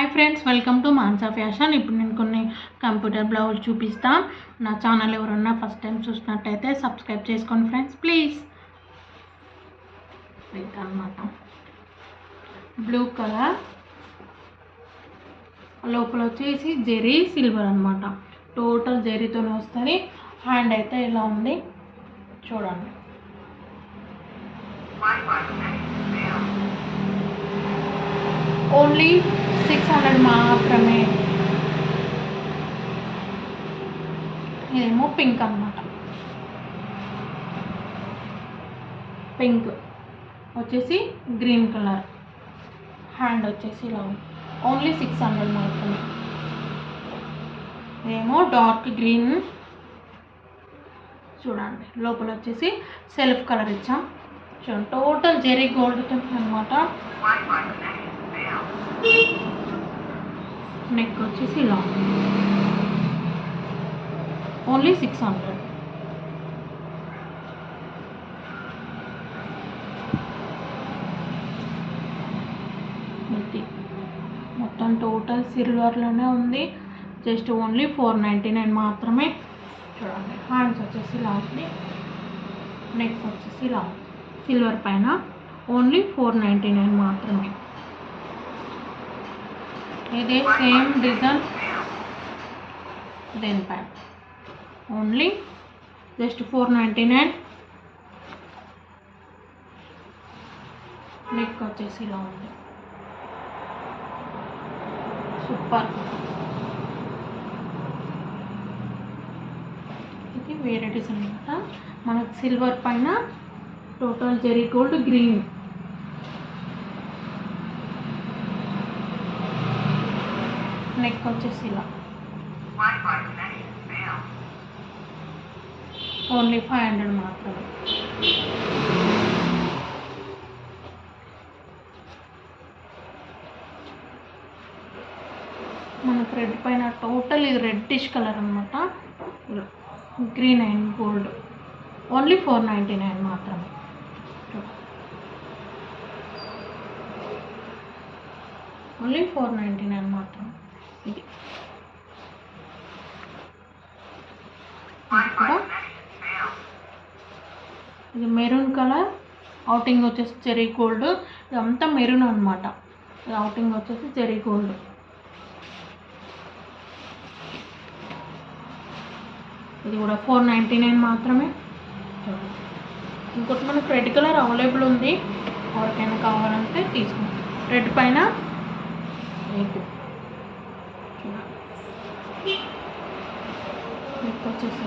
Hi friends, welcome to Mansa fashion. ఇప్పుడు నేను కొన్ని కంప్యూటర్ బ్లౌజ్ చూపిస్తాను. నా ఛానల్ ఎవరన్నా ఫస్ట్ టైం చూసినట్టయితే సబ్స్క్రైబ్ చేసుకోండి ఫ్రెండ్స్, ప్లీజ్. అన్నమాట బ్లూ కలర్, లోపల వచ్చేసి జెరీ సిల్వర్ అనమాట. టోటల్ జెరీతోనే వస్తుంది. హ్యాండ్ అయితే ఇలా ఉంది చూడండి. ఓన్లీ 600 మాత్రమే. ఇదేమో పింక్ అనమాట. పింక్ వచ్చేసి గ్రీన్ కలర్. హ్యాండ్ వచ్చేసి ఇలా ఉంది. ఓన్లీ 600 మాత్రమే. ఇదేమో డార్క్ గ్రీన్ చూడండి. లోపల వచ్చేసి సెల్ఫ్ కలర్ ఇచ్చాం చూడండి. టోటల్ జెరీ గోల్డ్ అనమాట. నెక్ వచ్చేసి ఇలా ఓన్లీ 600. మొత్తం టోటల్ సిల్వర్లోనే ఉంది. జస్ట్ ఓన్లీ 499 మాత్రమే. చూడండి. హ్యాండ్స్ వచ్చేసి ఇలా ఉంది. నెక్ వచ్చేసి ఇలా ఉంది. సిల్వర్ పైన ఓన్లీ 499 మాత్రమే. ఇదే సేమ్ డిజైన్ దేనిపైన ఓన్లీ జస్ట్ 499. నెక్ వచ్చేసి ఇలా ఉంది. సూపర్. ఇది వేరే డిజైన్ అనమాట. మనకు సిల్వర్ పైన టోటల్ జెరీ గోల్డ్ గ్రీన్. నెక్ వచ్చేసి ఇలా ఓన్లీ 500 మాత్రమే. మన థ్రెడ్ పైన టోటల్ ఇది రెడ్డిష్ కలర్ అనమాట. Green and gold. ఓన్లీ 499 మాత్రమే. ఓన్లీ 499 మాత్రమే. ఇది ఇది మెరూన్ కలర్. అవుటింగ్ వచ్చేసి జెరీ గోల్డ్. ఇదంతా మెరూన్ అనమాట. అవుటింగ్ వచ్చేసి జెరీ గోల్డ్. ఇది కూడా 499 మాత్రమే. ఇంకోటి మనకు రెడ్ కలర్ అవైలబుల్ ఉంది. ఎవరికైనా కావాలంటే తీసుకోండి. రెడ్ పైన వచ్చేసి